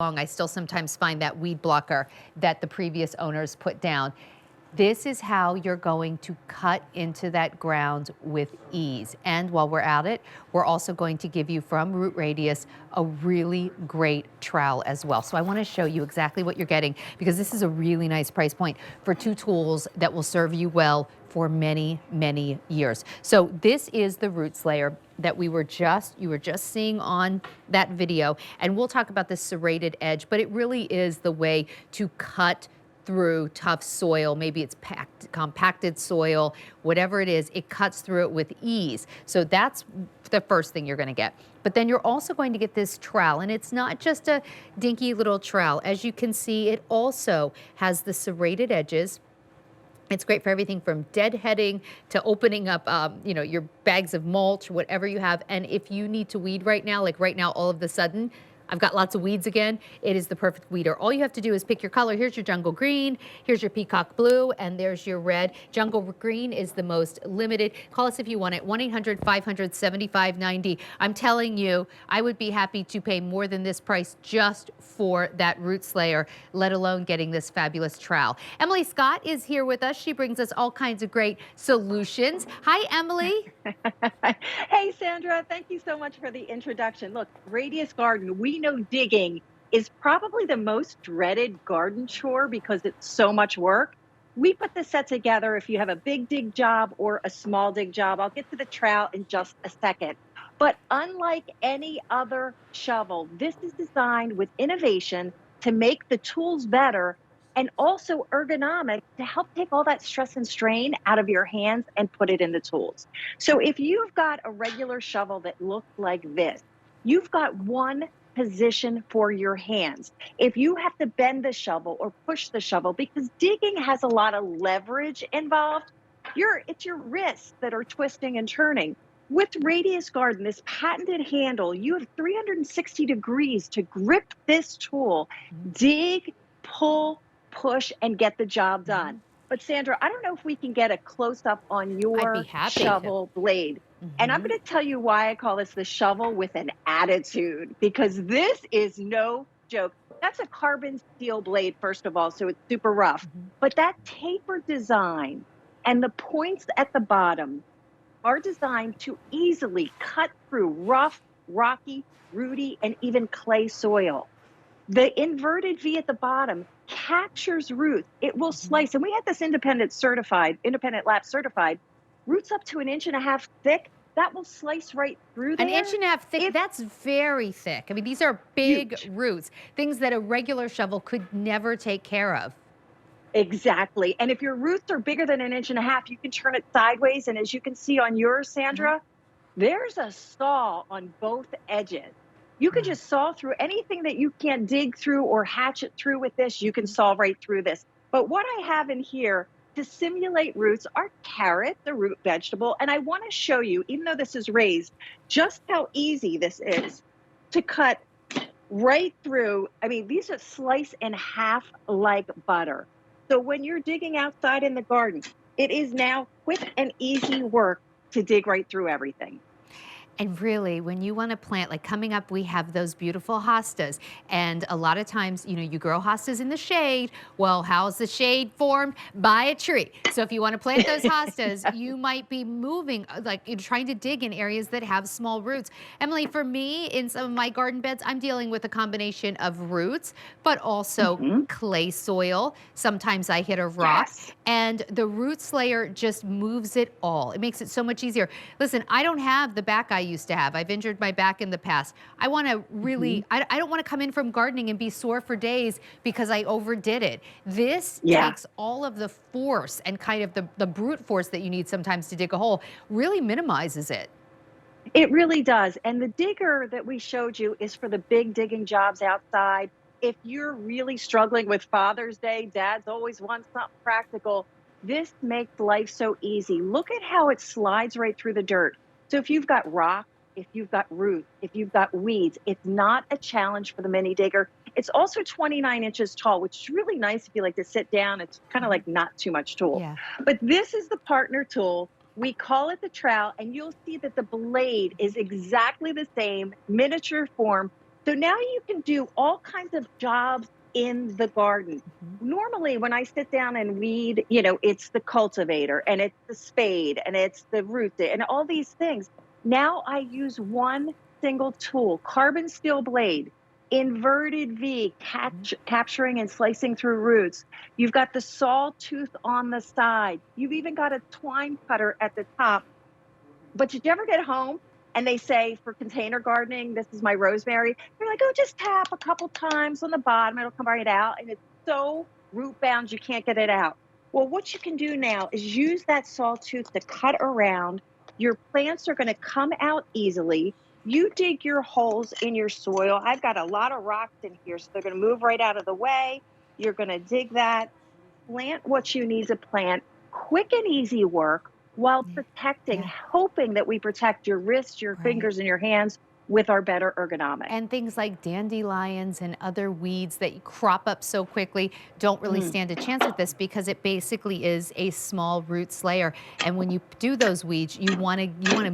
long, I still sometimes find that weed blocker that the previous owners put down. This is how you're going to cut into that ground with ease. And while we're at it, we're also going to give you from Root Radius a really great trowel as well. So I want to show you exactly what you're getting, because this is a really nice price point for two tools that will serve you well for many, many years. So this is the root slayer that you were just seeing on that video. And we'll talk about the serrated edge, but it really is the way to cut through tough soil. Maybe it's compacted soil, whatever it is, it cuts through it with ease. So that's the first thing you're going to get. But then you're also going to get this trowel, and it's not just a dinky little trowel. As you can see, it also has the serrated edges. It's great for everything from deadheading to opening up, your bags of mulch, whatever you have. And if you need to weed right now, like right now, all of a sudden, I've got lots of weeds again, it is the perfect weeder. All you have to do is pick your color. Here's your jungle green, here's your peacock blue, and there's your red. Jungle green is the most limited. Call us if you want it, 1-800-500-7590. I'm telling you, I would be happy to pay more than this price just for that root slayer, let alone getting this fabulous trowel. Emily Scott is here with us. She brings us all kinds of great solutions. Hi, Emily. Hey, Sandra, thank you so much for the introduction. Look, Radius Garden, we know digging is probably the most dreaded garden chore because it's so much work. We put this set together if you have a big dig job or a small dig job. I'll get to the trowel in just a second. But unlike any other shovel, this is designed with innovation to make the tools better and also ergonomic to help take all that stress and strain out of your hands and put it in the tools. So if you've got a regular shovel that looks like this, you've got one position for your hands. If you have to bend the shovel or push the shovel, because digging has a lot of leverage involved, it's your wrists that are twisting and turning. With Radius Garden, this patented handle, you have 360 degrees to grip this tool, dig, pull, push, and get the job done. But Sandra, I don't know if we can get a close-up on your shovel blade. And I'm going to tell you why I call this the shovel with an attitude, because this is no joke. That's a carbon steel blade, first of all, so it's super rough. But that tapered design and the points at the bottom are designed to easily cut through rough, rocky, rooty, and even clay soil. The inverted V at the bottom captures roots. It will slice, and we had this independent lab certified, roots up to 1.5 inches thick. That will slice right through there. 1.5 inches thick, that's very thick. I mean, these are big roots, things that a regular shovel could never take care of. Exactly. And if your roots are bigger than 1.5 inches, you can turn it sideways. And as you can see on yours, Sandra, there's a saw on both edges. You can just saw through anything that you can't dig through or hatchet through with this. You can saw right through this. But what I have in here to simulate roots are carrots, a root vegetable. And I want to show you, even though this is raised, just how easy this is to cut right through. I mean, these are sliced in half like butter. So when you're digging outside in the garden, it is now quick and easy work to dig right through everything. And really, when you want to plant, like coming up, we have those beautiful hostas. And a lot of times, you grow hostas in the shade. Well, how's the shade formed? By a tree. So if you want to plant those hostas, you might be moving, like you're trying to dig in areas that have small roots. Emily, for me, in some of my garden beds, I'm dealing with a combination of roots, but also clay soil. Sometimes I hit a rock. And the root slayer just moves it all. It makes it so much easier. Listen, I don't have the back I used to have. I've injured my back in the past. I want to really, I don't want to come in from gardening and be sore for days because I overdid it. This takes all of the force and kind of the brute force that you need sometimes to dig a hole, really minimizes it. It really does. And the digger that we showed you is for the big digging jobs outside. If you're really struggling with Father's Day, dads always want something practical. This makes life so easy. Look at how it slides right through the dirt. So if you've got rock, if you've got roots, if you've got weeds, it's not a challenge for the mini digger. It's also 29 inches tall, which is really nice if you like to sit down. It's kind of like not too much tool. But this is the partner tool. We call it the trowel, and you'll see that the blade is exactly the same, miniature form. So now you can do all kinds of jobs in the garden. Mhm. Normally, when I sit down and weed, it's the cultivator and it's the spade and it's the and all these things. Now I use one single tool, carbon steel blade, inverted V, Mhm. capturing and slicing through roots. You've got the sawtooth on the side. You've even got a twine cutter at the top. But did you ever get home and they say for container gardening, this is my rosemary? They're like, oh, just tap a couple times on the bottom, it'll come right out. And it's so root bound, you can't get it out. Well, what you can do now is use that sawtooth to cut around. Your plants are going to come out easily. You dig your holes in your soil. I've got a lot of rocks in here, so they're going to move right out of the way. You're going to dig that, plant what you need to plant, quick and easy work while Yeah. protecting, Yeah. hoping that we protect your wrists, your Right. fingers, and your hands with our better ergonomics. And things like dandelions and other weeds that crop up so quickly don't really Mm. stand a chance with this because it basically is a small root slayer. And when you do those weeds, you want to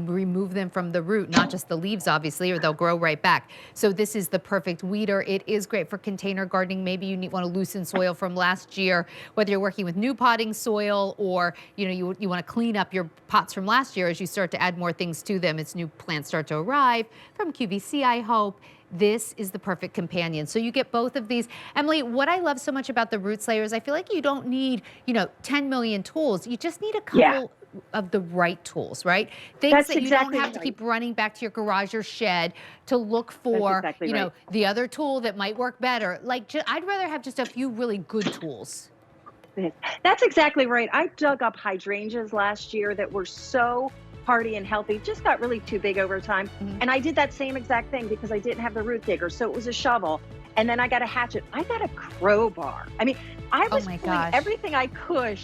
remove them from the root, not just the leaves, obviously, or they'll grow right back. So this is the perfect weeder. It is great for container gardening. Maybe you want to loosen soil from last year, whether you're working with new potting soil or you want to clean up your pots from last year as you start to add more things to them as new plants start to arrive from QVC. I hope. This is the perfect companion. So you get both of these. Emily, what I love so much about the root slayer is I feel like you don't need, 10 million tools. You just need a Yeah, couple of the right tools, right? Things that's that you don't exactly have to right. keep running back to your garage or shed to look That's for, exactly right. the other tool that might work better. Like, I'd rather have just a few really good tools. Yes. That's exactly right. I dug up hydrangeas last year that were so hardy and healthy, just got really too big over time. Mhm. And I did that same exact thing because I didn't have the root digger. So it was a shovel. And then I got a hatchet. I got a crowbar. I mean, I Oh was my pulling gosh. everything I could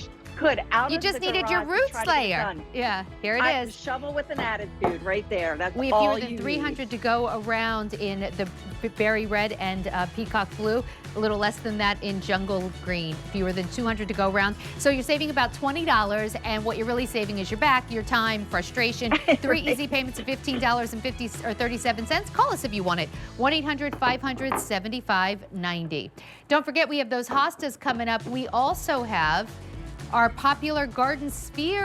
out You of the just needed your garage to root try to get it slayer. done. Yeah, here it I is. shovel with an attitude right there. That's We have all fewer than you 300 need. to go around in the berry red and peacock blue, a little less than that in jungle green, fewer than 200 to go around. So you're saving about $20, and what you're really saving is your back, your time, frustration. Three Right. easy payments of $15.50 or 37 cents. Call us if you want it. 1-800-500-7590. Don't forget, we have those hostas coming up. We also have our popular garden sphere